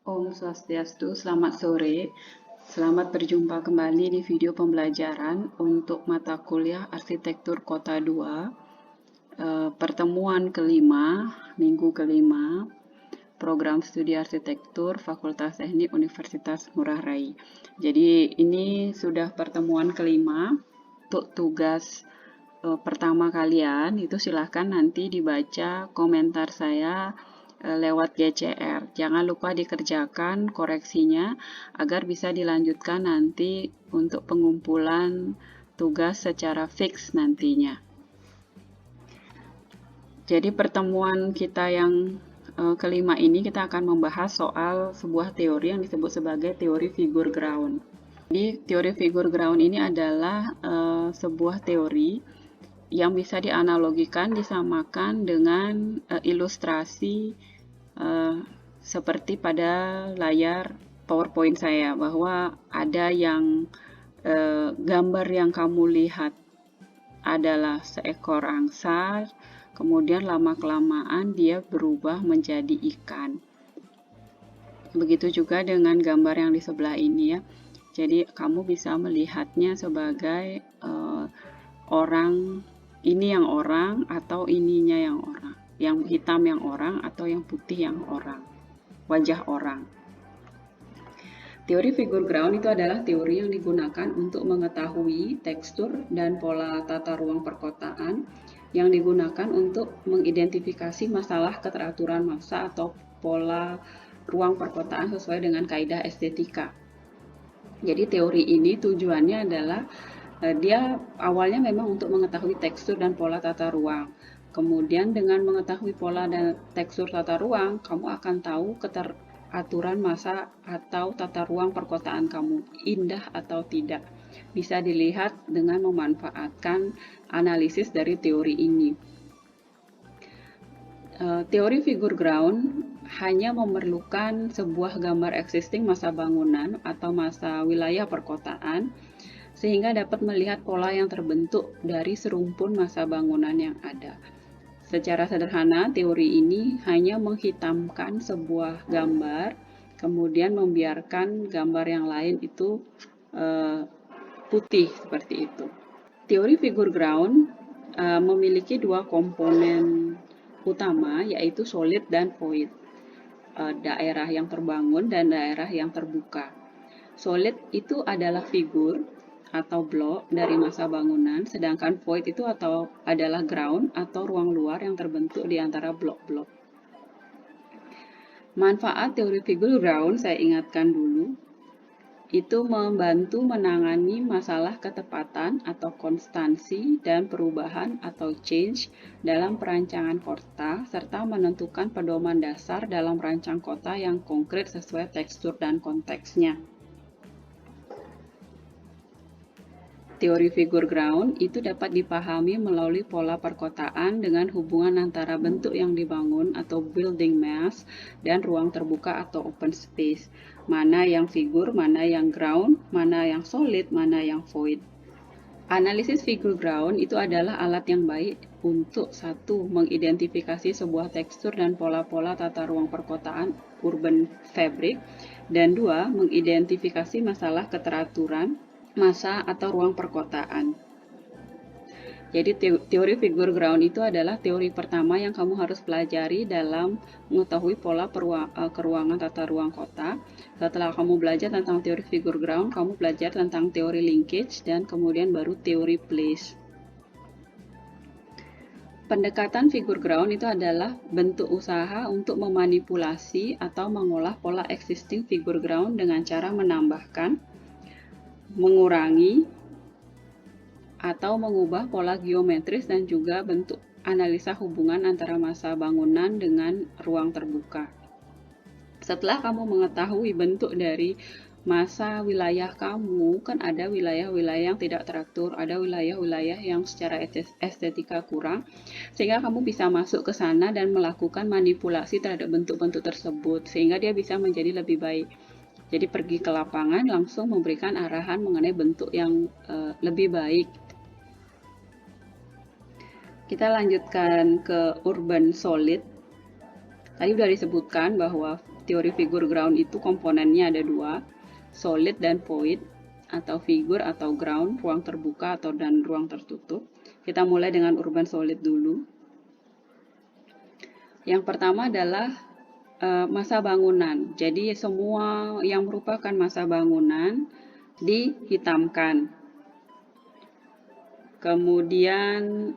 Om Swastiastu, selamat sore. Selamat berjumpa kembali di video pembelajaran untuk mata kuliah Arsitektur Kota 2, pertemuan kelima, minggu kelima, program studi arsitektur Fakultas Teknik Universitas Ngurah Rai. Jadi ini sudah pertemuan kelima. Untuk tugas pertama kalian itu silahkan nanti dibaca komentar saya lewat GCR. Jangan lupa dikerjakan koreksinya agar bisa dilanjutkan nanti untuk pengumpulan tugas secara fix nantinya. Jadi pertemuan kita yang kelima ini kita akan membahas soal sebuah teori yang disebut sebagai teori figure ground. Jadi teori figure ground ini adalah sebuah teori yang bisa dianalogikan, disamakan dengan ilustrasi seperti pada layar PowerPoint saya, bahwa ada yang gambar yang kamu lihat adalah seekor angsa, kemudian lama-kelamaan dia berubah menjadi ikan. Begitu juga dengan gambar yang di sebelah ini ya. Jadi kamu bisa melihatnya sebagai orang, ini yang orang atau ininya yang orang, yang hitam yang orang atau yang putih yang orang, wajah orang. Teori figure ground itu adalah teori yang digunakan untuk mengetahui tekstur dan pola tata ruang perkotaan yang digunakan untuk mengidentifikasi masalah keteraturan massa atau pola ruang perkotaan sesuai dengan kaidah estetika. Jadi teori ini tujuannya adalah dia awalnya memang untuk mengetahui tekstur dan pola tata ruang. Kemudian dengan mengetahui pola dan tekstur tata ruang, kamu akan tahu keteraturan massa atau tata ruang perkotaan kamu, indah atau tidak. Bisa dilihat dengan memanfaatkan analisis dari teori ini. Teori figure ground hanya memerlukan sebuah gambar existing massa bangunan atau massa wilayah perkotaan sehingga dapat melihat pola yang terbentuk dari serumpun massa bangunan yang ada. Secara sederhana, teori ini hanya menghitamkan sebuah gambar, kemudian membiarkan gambar yang lain itu putih seperti itu. Teori figure ground memiliki dua komponen utama, yaitu solid dan void, daerah yang terbangun dan daerah yang terbuka. Solid itu adalah figur atau blok dari massa bangunan, sedangkan void itu adalah ground atau ruang luar yang terbentuk di antara blok-blok. Manfaat teori figure ground saya ingatkan dulu, itu membantu menangani masalah ketepatan atau konstansi dan perubahan atau change dalam perancangan kota, serta menentukan pedoman dasar dalam merancang kota yang konkret sesuai tekstur dan konteksnya. Teori figure ground itu dapat dipahami melalui pola perkotaan dengan hubungan antara bentuk yang dibangun atau building mass dan ruang terbuka atau open space. Mana yang figur, mana yang ground, mana yang solid, mana yang void. Analisis figure ground itu adalah alat yang baik untuk satu, mengidentifikasi sebuah tekstur dan pola-pola tata ruang perkotaan urban fabric, dan dua, mengidentifikasi masalah keteraturan massa atau ruang perkotaan. Jadi teori figure ground itu adalah teori pertama yang kamu harus pelajari dalam mengetahui pola keruangan tata ruang kota. Setelah kamu belajar tentang teori figure ground, kamu belajar tentang teori linkage dan kemudian baru teori place. Pendekatan figure ground itu adalah bentuk usaha untuk memanipulasi atau mengolah pola existing figure ground dengan cara menambahkan, mengurangi, atau mengubah pola geometris dan juga bentuk analisa hubungan antara massa bangunan dengan ruang terbuka. Setelah kamu mengetahui bentuk dari massa wilayah kamu, kan ada wilayah-wilayah yang tidak teratur, ada wilayah-wilayah yang secara estetika kurang, sehingga kamu bisa masuk ke sana dan melakukan manipulasi terhadap bentuk-bentuk tersebut, sehingga dia bisa menjadi lebih baik. Jadi pergi ke lapangan langsung memberikan arahan mengenai bentuk yang lebih baik. Kita lanjutkan ke urban solid. Tadi sudah disebutkan bahwa teori figure ground itu komponennya ada dua, solid dan void, atau figure atau ground, ruang terbuka atau dan ruang tertutup. Kita mulai dengan urban solid dulu. Yang pertama adalah masa bangunan. Jadi semua yang merupakan masa bangunan dihitamkan. Kemudian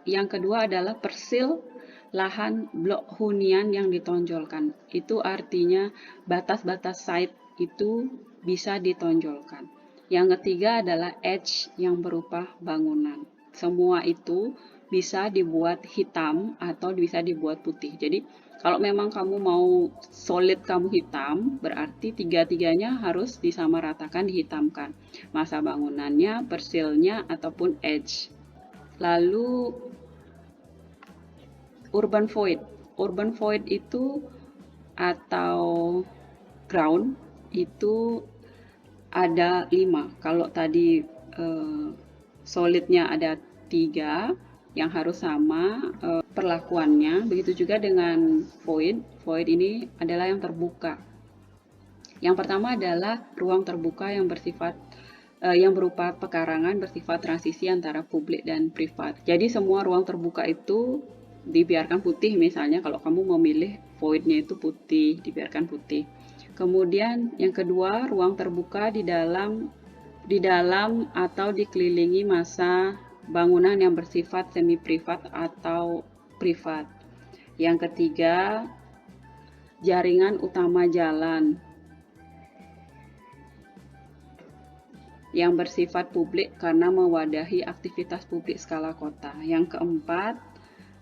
yang kedua adalah persil lahan blok hunian yang ditonjolkan. Itu artinya batas-batas site itu bisa ditonjolkan. Yang ketiga adalah edge yang berupa bangunan. Semua itu bisa dibuat hitam atau bisa dibuat putih. Jadi kalau memang kamu mau solid kamu hitam, berarti tiga-tiganya harus disamaratakan dihitamkan. Masa bangunannya, persilnya, ataupun edge. Lalu urban void. Urban void itu atau ground itu ada 5. Kalau tadi solidnya ada 3 yang harus sama perlakuannya. Begitu juga dengan void. Void ini adalah yang terbuka. Yang pertama adalah ruang terbuka yang bersifat yang berupa pekarangan bersifat transisi antara publik dan privat. Jadi semua ruang terbuka itu dibiarkan putih, misalnya kalau kamu memilih voidnya itu putih, dibiarkan putih. Kemudian yang kedua, ruang terbuka di dalam atau dikelilingi masa bangunan yang bersifat semi privat atau privat. Yang ketiga, jaringan utama jalan yang bersifat publik karena mewadahi aktivitas publik skala kota. Yang keempat,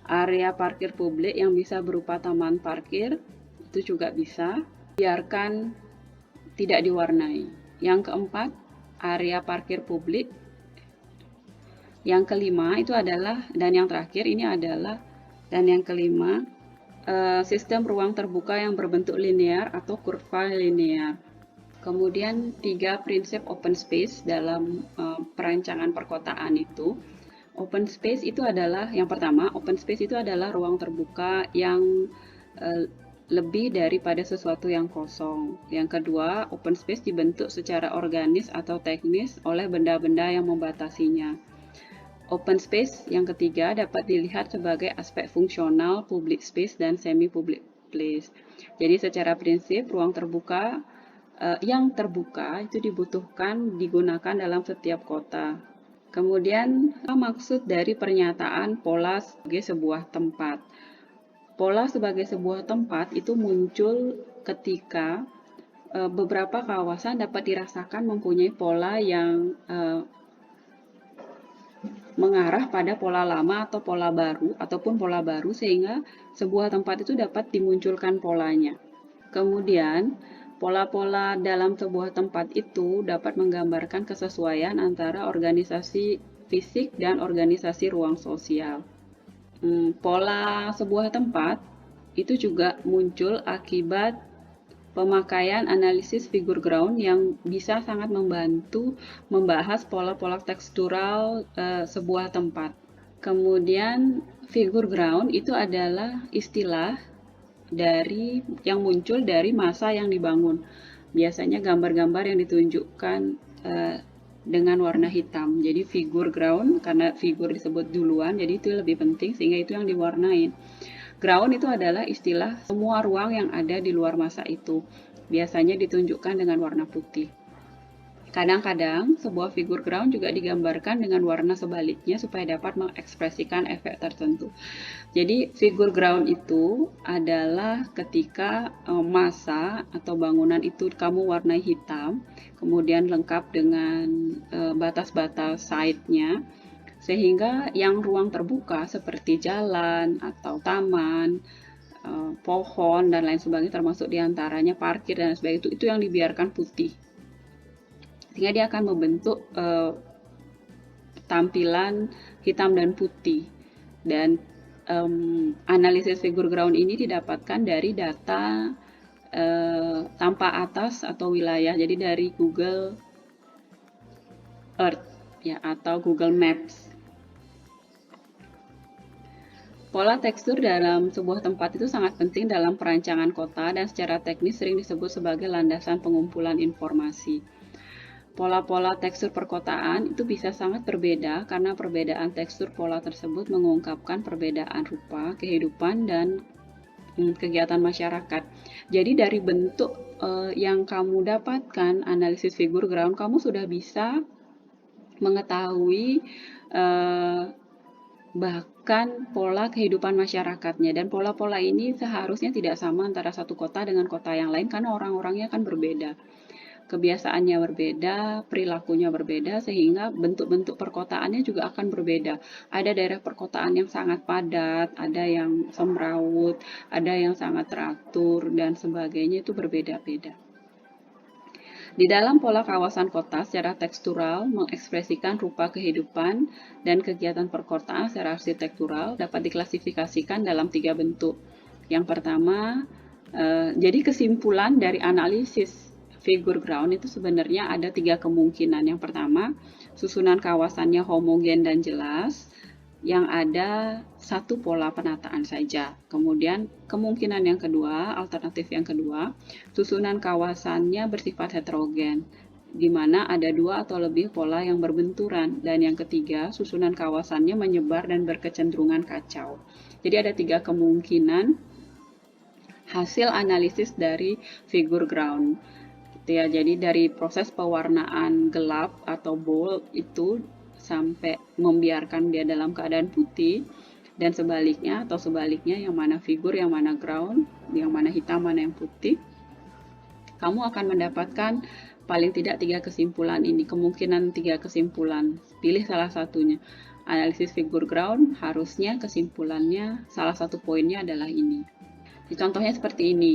area parkir publik yang bisa berupa taman parkir, itu juga bisa, biarkan tidak diwarnai. Yang keempat, area parkir publik. Yang kelima itu adalah, dan yang terakhir ini adalah, dan yang kelima, sistem ruang terbuka yang berbentuk linear atau kurva linear. Kemudian 3 prinsip open space dalam perancangan perkotaan itu. Open space itu adalah, yang pertama, open space itu adalah ruang terbuka yang lebih daripada sesuatu yang kosong. Yang kedua, open space dibentuk secara organis atau teknis oleh benda-benda yang membatasinya. Open space yang ketiga dapat dilihat sebagai aspek fungsional public space dan semi-public place. Jadi secara prinsip, ruang terbuka yang terbuka itu dibutuhkan digunakan dalam setiap kota. Kemudian, apa maksud dari pernyataan pola sebagai sebuah tempat? Pola sebagai sebuah tempat itu muncul ketika beberapa kawasan dapat dirasakan mempunyai pola yang mengarah pada pola lama atau pola baru, ataupun pola baru, sehingga sebuah tempat itu dapat dimunculkan polanya. Kemudian, pola-pola dalam sebuah tempat itu dapat menggambarkan kesesuaian antara organisasi fisik dan organisasi ruang sosial. Pola sebuah tempat itu juga muncul akibat pemakaian analisis figure ground yang bisa sangat membantu membahas pola-pola tekstural sebuah tempat. Kemudian figure ground itu adalah istilah yang muncul dari masa yang dibangun. Biasanya gambar-gambar yang ditunjukkan dengan warna hitam. Jadi figure ground, karena figur disebut duluan, jadi itu lebih penting sehingga itu yang diwarnain. Ground itu adalah istilah semua ruang yang ada di luar masa itu. Biasanya ditunjukkan dengan warna putih. Kadang-kadang sebuah figur ground juga digambarkan dengan warna sebaliknya supaya dapat mengekspresikan efek tertentu. Jadi figur ground itu adalah ketika masa atau bangunan itu kamu warnai hitam, kemudian lengkap dengan batas-batas side-nya, sehingga yang ruang terbuka seperti jalan atau taman, pohon dan lain sebagainya, termasuk diantaranya parkir dan sebagainya, itu yang dibiarkan putih, sehingga dia akan membentuk tampilan hitam dan putih. Dan analisis figure ground ini didapatkan dari data tanpa atas atau wilayah, jadi dari Google Earth ya, atau Google Maps. Pola tekstur dalam sebuah tempat itu sangat penting dalam perancangan kota dan secara teknis sering disebut sebagai landasan pengumpulan informasi. Pola-pola tekstur perkotaan itu bisa sangat berbeda karena perbedaan tekstur pola tersebut mengungkapkan perbedaan rupa, kehidupan, dan kegiatan masyarakat. Jadi dari bentuk yang kamu dapatkan, analisis figur ground, kamu sudah bisa mengetahui eh, bahkan pola kehidupan masyarakatnya. Dan pola-pola ini seharusnya tidak sama antara satu kota dengan kota yang lain karena orang-orangnya kan berbeda. Kebiasaannya berbeda, perilakunya berbeda, sehingga bentuk-bentuk perkotaannya juga akan berbeda. Ada daerah perkotaan yang sangat padat, ada yang semrawut, ada yang sangat teratur, dan sebagainya itu berbeda-beda. Di dalam pola kawasan kota secara tekstural mengekspresikan rupa kehidupan dan kegiatan perkotaan secara arsitektural dapat diklasifikasikan dalam 3 bentuk. Yang pertama, jadi kesimpulan dari analisis figur ground itu sebenarnya ada 3 kemungkinan. Yang pertama, susunan kawasannya homogen dan jelas, yang ada satu pola penataan saja. Kemudian kemungkinan yang kedua, alternatif yang kedua, susunan kawasannya bersifat heterogen, di mana ada 2 atau lebih pola yang berbenturan. Dan yang ketiga, susunan kawasannya menyebar dan berkecenderungan kacau. Jadi ada 3 kemungkinan hasil analisis dari figur ground. Gitu ya. Jadi dari proses pewarnaan gelap atau bold itu sampai membiarkan dia dalam keadaan putih, dan sebaliknya atau sebaliknya, yang mana figur, yang mana ground, yang mana hitam, mana yang putih, kamu akan mendapatkan paling tidak 3 kesimpulan ini, kemungkinan 3 kesimpulan. Pilih salah satunya. Analisis figur ground harusnya kesimpulannya salah satu poinnya adalah ini. Contohnya seperti ini.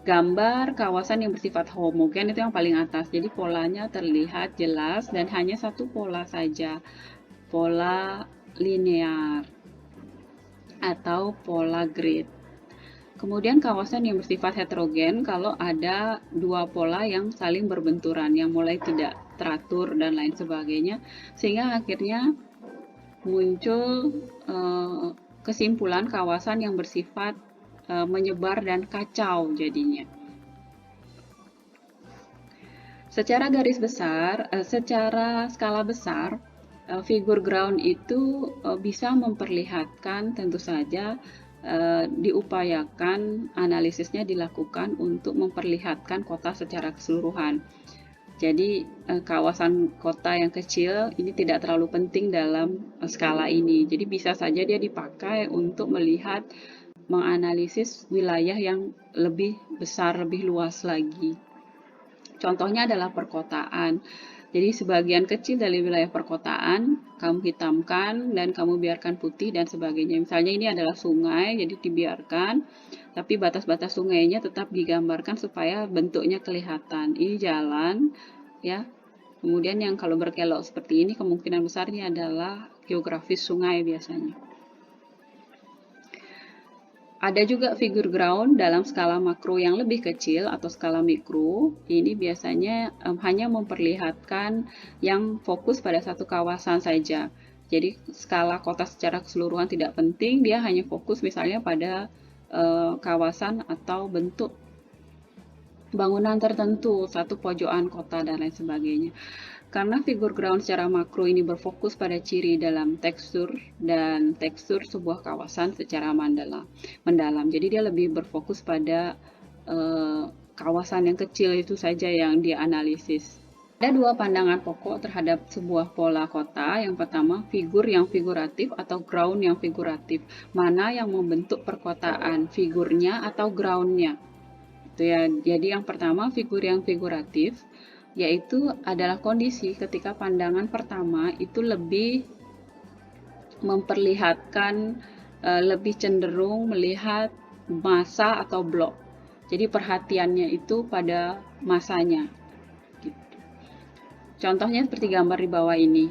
Gambar kawasan yang bersifat homogen itu yang paling atas. Jadi polanya terlihat jelas dan hanya satu pola saja. Pola linear atau pola grid. Kemudian kawasan yang bersifat heterogen kalau ada 2 pola yang saling berbenturan, yang mulai tidak teratur dan lain sebagainya, sehingga akhirnya muncul kesimpulan kawasan yang bersifat menyebar dan kacau jadinya. Secara garis besar, secara skala besar, figur ground itu bisa memperlihatkan, tentu saja diupayakan analisisnya dilakukan untuk memperlihatkan kota secara keseluruhan. Jadi kawasan kota yang kecil ini tidak terlalu penting dalam skala ini. Jadi bisa saja dia dipakai untuk melihat, menganalisis wilayah yang lebih besar, lebih luas lagi. Contohnya adalah perkotaan. Jadi sebagian kecil dari wilayah perkotaan kamu hitamkan dan kamu biarkan putih dan sebagainya. Misalnya ini adalah sungai, jadi dibiarkan, tapi batas-batas sungainya tetap digambarkan supaya bentuknya kelihatan. Ini jalan, ya. Kemudian yang kalau berkelok seperti ini kemungkinan besarnya adalah geografis sungai biasanya. Ada juga figur ground dalam skala makro yang lebih kecil atau skala mikro. Ini biasanya hanya memperlihatkan yang fokus pada satu kawasan saja. Jadi skala kota secara keseluruhan tidak penting, dia hanya fokus misalnya pada kawasan atau bentuk bangunan tertentu, satu pojokan kota dan lain sebagainya. Karena figur ground secara makro ini berfokus pada ciri dalam tekstur dan tekstur sebuah kawasan secara mendalam. Jadi dia lebih berfokus pada kawasan yang kecil itu saja yang dia analisis. Ada 2 pandangan pokok terhadap sebuah pola kota. Yang pertama, figur yang figuratif atau ground yang figuratif. Mana yang membentuk perkotaan, figurnya atau groundnya? Itu ya. Jadi yang pertama, figur yang figuratif, yaitu adalah kondisi ketika pandangan pertama itu lebih memperlihatkan, lebih cenderung melihat massa atau blok. Jadi perhatiannya itu pada masanya. Gitu. Contohnya seperti gambar di bawah ini.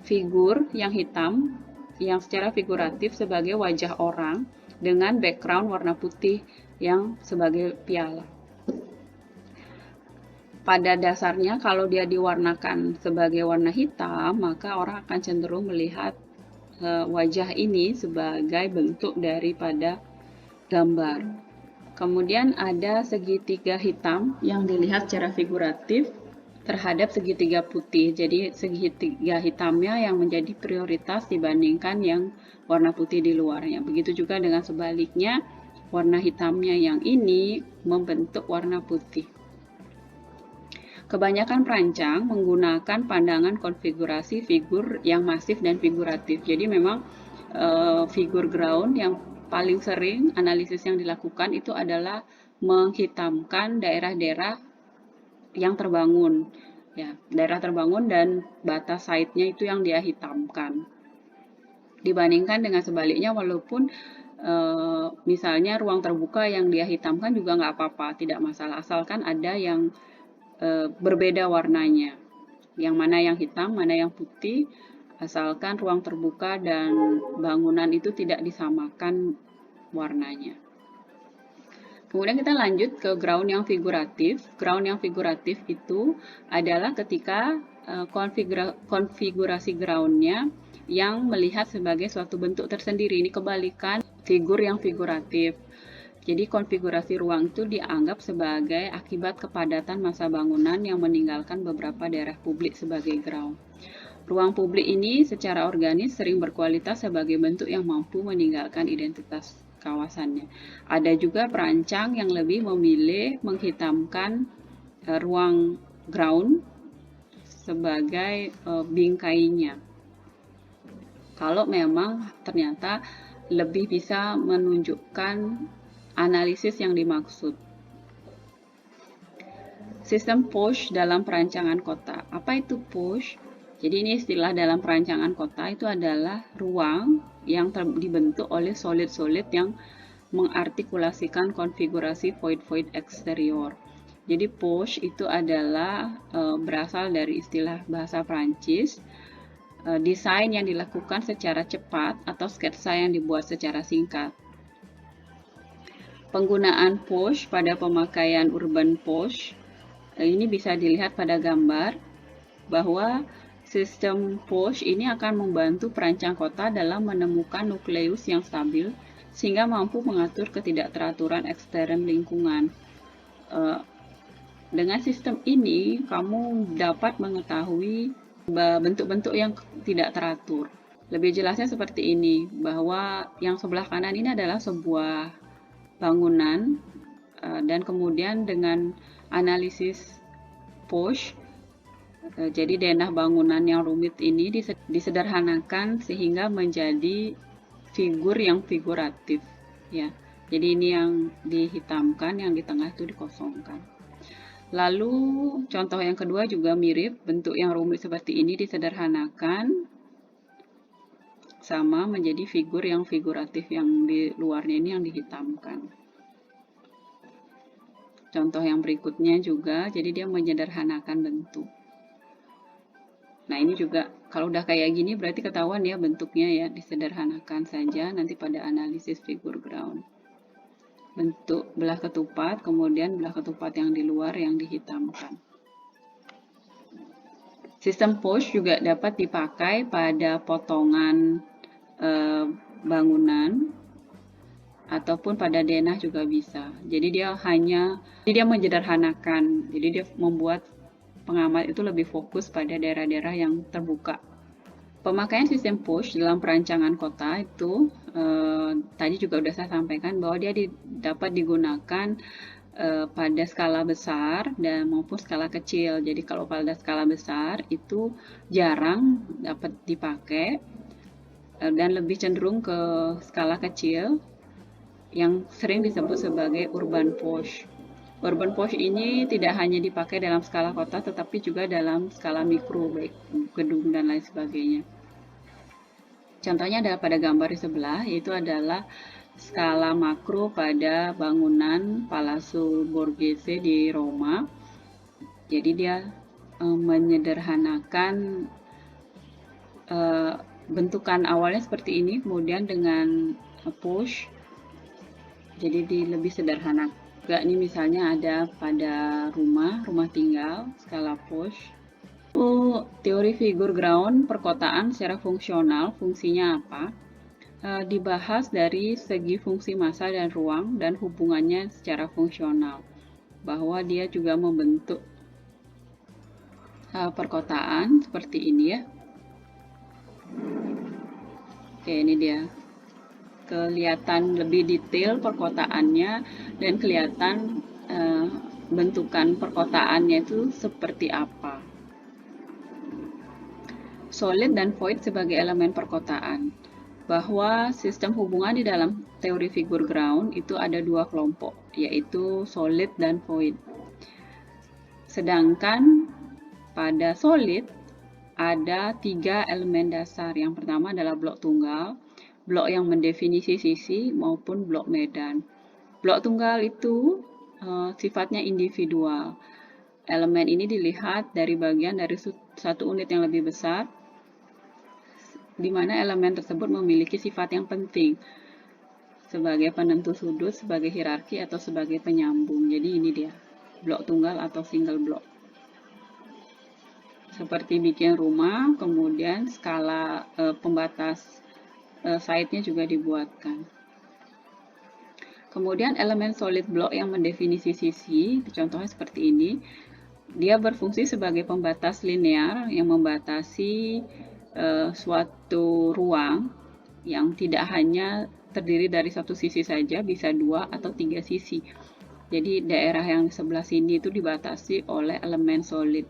Figur yang hitam yang secara figuratif sebagai wajah orang dengan background warna putih yang sebagai piala. Pada dasarnya kalau dia diwarnakan sebagai warna hitam, maka orang akan cenderung melihat wajah ini sebagai bentuk daripada gambar. Kemudian ada segitiga hitam yang dilihat secara figuratif terhadap segitiga putih. Jadi segitiga hitamnya yang menjadi prioritas dibandingkan yang warna putih di luarnya. Begitu juga dengan sebaliknya, warna hitamnya yang ini membentuk warna putih. Kebanyakan perancang menggunakan pandangan konfigurasi figur yang masif dan figuratif. Jadi memang figur ground yang paling sering analisis yang dilakukan itu adalah menghitamkan daerah-daerah yang terbangun. Ya, daerah terbangun dan batas side-nya itu yang dia hitamkan. Dibandingkan dengan sebaliknya, walaupun misalnya ruang terbuka yang dia hitamkan juga nggak apa-apa, tidak masalah, asalkan ada yang berbeda warnanya, yang mana yang hitam, mana yang putih, asalkan ruang terbuka dan bangunan itu tidak disamakan warnanya. Kemudian kita lanjut ke ground yang figuratif. Ground yang figuratif itu adalah ketika konfigurasi groundnya yang melihat sebagai suatu bentuk tersendiri. Ini kebalikan figur yang figuratif. Jadi konfigurasi ruang itu dianggap sebagai akibat kepadatan massa bangunan yang meninggalkan beberapa daerah publik sebagai ground. Ruang publik ini secara organis sering berkualitas sebagai bentuk yang mampu meninggalkan identitas kawasannya. Ada juga perancang yang lebih memilih menghitamkan ruang ground sebagai bingkainya. Kalau memang ternyata lebih bisa menunjukkan analisis yang dimaksud. Sistem push dalam perancangan kota. Apa itu push? Jadi ini istilah dalam perancangan kota itu adalah ruang yang dibentuk oleh solid-solid yang mengartikulasikan konfigurasi void-void eksterior. Jadi push itu adalah berasal dari istilah bahasa Prancis, desain yang dilakukan secara cepat atau sketsa yang dibuat secara singkat. Penggunaan push pada pemakaian urban push ini bisa dilihat pada gambar bahwa sistem push ini akan membantu perancang kota dalam menemukan nukleus yang stabil sehingga mampu mengatur ketidakteraturan ekstern lingkungan. Dengan sistem ini, kamu dapat mengetahui bentuk-bentuk yang tidak teratur. Lebih jelasnya seperti ini, bahwa yang sebelah kanan ini adalah sebuah bangunan dan kemudian dengan analisis push, jadi denah bangunan yang rumit ini disederhanakan sehingga menjadi figur yang figuratif, ya. Jadi ini yang dihitamkan, yang di tengah itu dikosongkan. Lalu contoh yang kedua juga mirip, bentuk yang rumit seperti ini disederhanakan sama menjadi figur yang figuratif, yang di luarnya ini yang dihitamkan. Contoh yang berikutnya juga, jadi dia menyederhanakan bentuk. Nah ini juga kalau udah kayak gini berarti ketahuan ya bentuknya ya, disederhanakan saja nanti pada analisis figur ground. Bentuk belah ketupat, kemudian belah ketupat yang di luar yang dihitamkan. Sistem push juga dapat dipakai pada potongan bangunan ataupun pada denah juga bisa. Jadi dia menyederhanakan. Jadi dia membuat pengamat itu lebih fokus pada daerah-daerah yang terbuka. Pemakaian sistem push dalam perancangan kota itu tadi juga sudah saya sampaikan bahwa dia dapat digunakan pada skala besar dan maupun skala kecil. Jadi kalau pada skala besar itu jarang dapat dipakai dan lebih cenderung ke skala kecil yang sering disebut sebagai urban push. Urban push ini tidak hanya dipakai dalam skala kota tetapi juga dalam skala mikro, baik gedung dan lain sebagainya. Contohnya adalah pada gambar di sebelah, yaitu adalah skala makro pada bangunan Palazzo Borghese di Roma. Jadi dia menyederhanakan bentukan awalnya seperti ini, kemudian dengan push jadi lebih sederhana. Juga ini misalnya ada pada rumah tinggal skala push. teori figur ground perkotaan secara fungsional, fungsinya apa? Dibahas dari segi fungsi massa dan ruang dan hubungannya secara fungsional, bahwa dia juga membentuk perkotaan seperti ini ya. Oke, ini dia. Kelihatan lebih detail perkotaannya dan kelihatan bentukan perkotaannya itu seperti apa. Solid dan void sebagai elemen perkotaan. Bahwa sistem hubungan di dalam teori figur ground itu ada dua kelompok, yaitu solid dan void. Sedangkan pada solid ada 3 elemen dasar. Yang pertama adalah blok tunggal, blok yang mendefinisi sisi, maupun blok medan. Blok tunggal itu sifatnya individual. Elemen ini dilihat dari bagian dari satu unit yang lebih besar, di mana elemen tersebut memiliki sifat yang penting sebagai penentu sudut, sebagai hierarki, atau sebagai penyambung. Jadi ini dia, blok tunggal atau single block. Seperti bikin rumah, kemudian skala pembatas side-nya juga dibuatkan. Kemudian elemen solid block yang mendefinisi sisi, contohnya seperti ini. Dia berfungsi sebagai pembatas linear yang membatasi suatu ruang yang tidak hanya terdiri dari satu sisi saja, bisa 2 atau 3 sisi. Jadi daerah yang sebelah sini itu dibatasi oleh elemen solid.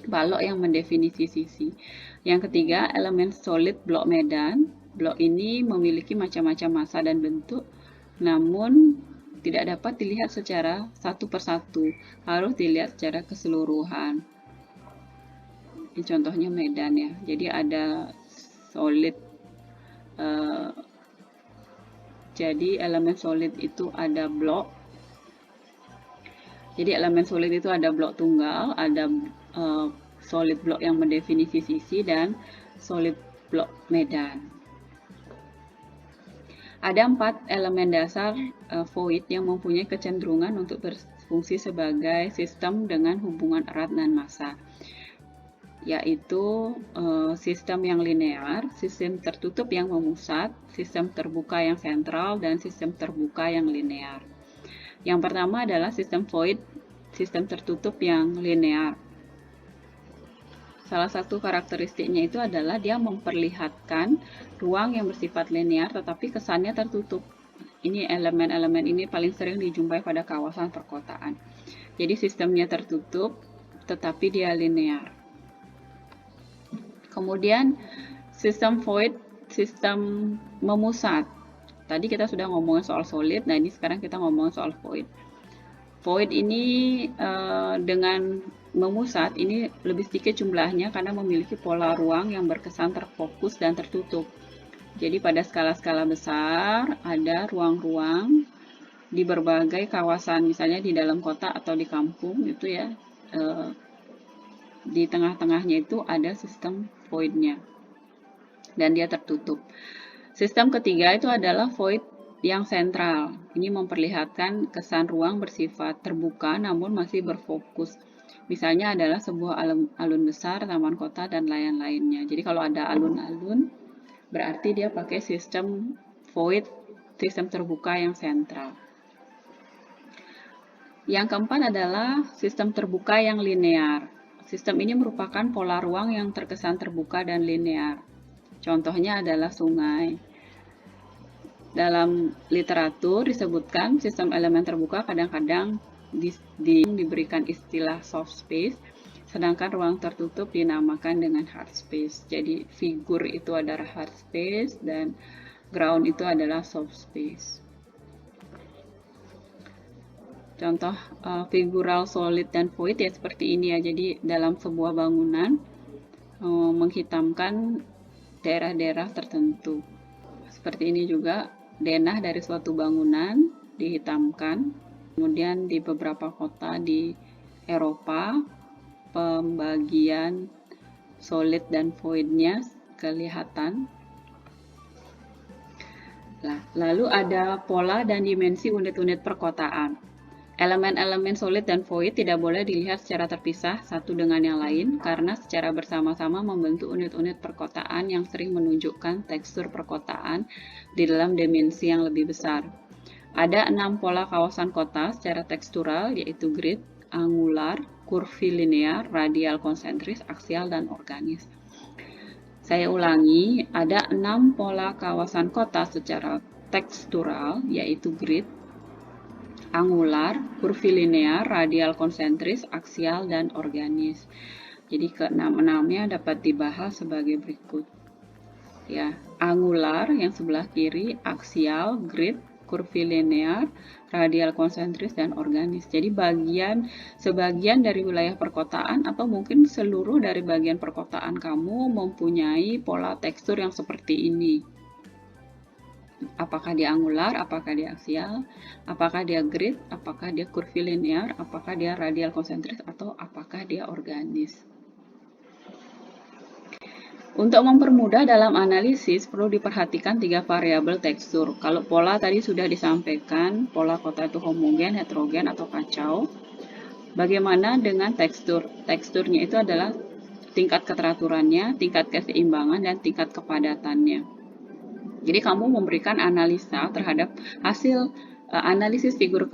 Balok yang mendefinisi sisi. Yang ketiga, elemen solid blok medan. Blok ini memiliki macam-macam massa dan bentuk, namun tidak dapat dilihat secara satu persatu, harus dilihat secara keseluruhan. Ini contohnya medan ya. Jadi ada solid. Jadi elemen solid itu ada blok. Jadi elemen solid itu ada blok tunggal, ada solid blok yang mendefinisi sisi, dan solid blok medan. Ada 4 elemen dasar void yang mempunyai kecenderungan untuk berfungsi sebagai sistem dengan hubungan erat dan massa, yaitu sistem yang linear, sistem tertutup yang memusat, sistem terbuka yang sentral, dan sistem terbuka yang linear. Yang pertama adalah sistem void, sistem tertutup yang linear. Salah satu karakteristiknya itu adalah dia memperlihatkan ruang yang bersifat linear tetapi kesannya tertutup. Ini elemen-elemen ini paling sering dijumpai pada kawasan perkotaan. Jadi sistemnya tertutup tetapi dia linear. Kemudian sistem void, sistem memusat. Tadi kita sudah ngomongin soal solid, nah ini sekarang kita ngomongin soal void. Void ini dengan memusat ini lebih sedikit jumlahnya karena memiliki pola ruang yang berkesan terfokus dan tertutup. Jadi pada skala-skala besar ada ruang-ruang di berbagai kawasan, misalnya di dalam kota atau di kampung itu ya. Di tengah-tengahnya itu ada sistem void-nya dan dia tertutup. Sistem ketiga itu adalah void yang sentral. Ini memperlihatkan kesan ruang bersifat terbuka namun masih berfokus. Misalnya adalah sebuah alun besar, taman kota, dan lain-lainnya. Jadi kalau ada alun-alun, berarti dia pakai sistem void, sistem terbuka yang sentral. Yang keempat adalah sistem terbuka yang linear. Sistem ini merupakan pola ruang yang terkesan terbuka dan linear. Contohnya adalah sungai. Dalam literatur disebutkan sistem elemen terbuka kadang-kadang diberikan istilah soft space, sedangkan ruang tertutup dinamakan dengan hard space. Jadi figur itu adalah hard space dan ground itu adalah soft space. Contoh figural solid dan void ya seperti ini ya. Jadi dalam sebuah bangunan menghitamkan daerah-daerah tertentu. Seperti ini juga denah dari suatu bangunan dihitamkan. Kemudian di beberapa kota di Eropa pembagian solid dan void-nya kelihatan. Lalu ada pola dan dimensi unit-unit perkotaan. Elemen-elemen solid dan void tidak boleh dilihat secara terpisah satu dengan yang lain karena secara bersama-sama membentuk unit-unit perkotaan yang sering menunjukkan tekstur perkotaan di dalam dimensi yang lebih besar. Ada 6 pola kawasan kota secara tekstural, yaitu grid, angular, kurvilinear, radial konsentris, aksial, dan organis. Saya ulangi, ada 6 pola kawasan kota secara tekstural, yaitu grid, angular, kurvilinear, radial konsentris, aksial, dan organis. Jadi ke-6-6-nya dapat dibahas sebagai berikut. Ya, angular yang sebelah kiri, aksial, grid, kurvilinear, radial konsentris, dan organis. Jadi sebagian dari wilayah perkotaan atau mungkin seluruh dari bagian perkotaan kamu mempunyai pola tekstur yang seperti ini. Apakah dia angular, apakah dia aksial, apakah dia grid, apakah dia kurvilinear, apakah dia radial konsentris, atau apakah dia organis. Untuk mempermudah dalam analisis, perlu diperhatikan 3 variabel tekstur. Kalau pola tadi sudah disampaikan, pola kota itu homogen, heterogen, atau kacau. Bagaimana dengan tekstur? Teksturnya itu adalah tingkat keteraturannya, tingkat keseimbangan, dan tingkat kepadatannya. Jadi kamu memberikan analisa terhadap hasil analisis figur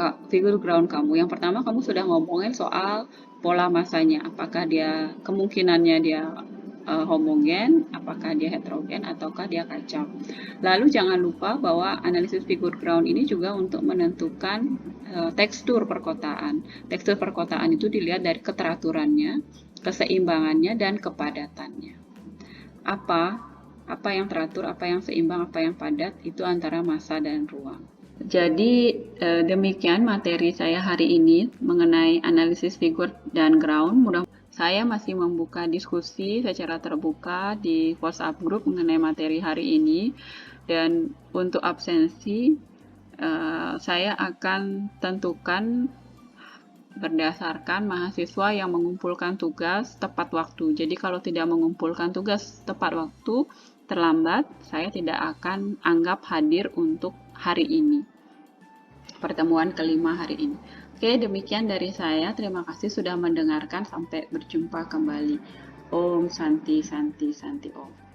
ground kamu. Yang pertama kamu sudah ngomongin soal pola masanya, apakah dia kemungkinannya dia homogen, apakah dia heterogen, ataukah dia kacau. Lalu jangan lupa bahwa analisis figur ground ini juga untuk menentukan tekstur perkotaan. Tekstur perkotaan itu dilihat dari keteraturannya, keseimbangannya, dan kepadatannya. Apa yang teratur, apa yang seimbang, apa yang padat, itu antara massa dan ruang. Jadi demikian materi saya hari ini mengenai analisis figur dan ground. Saya masih membuka diskusi secara terbuka di WhatsApp group mengenai materi hari ini, dan untuk absensi saya akan tentukan berdasarkan mahasiswa yang mengumpulkan tugas tepat waktu. Jadi kalau tidak mengumpulkan tugas tepat waktu, terlambat, saya tidak akan anggap hadir untuk hari ini. Pertemuan kelima hari ini. Oke, demikian dari saya. Terima kasih sudah mendengarkan. Sampai berjumpa kembali. Om Santi Santi Santi Om.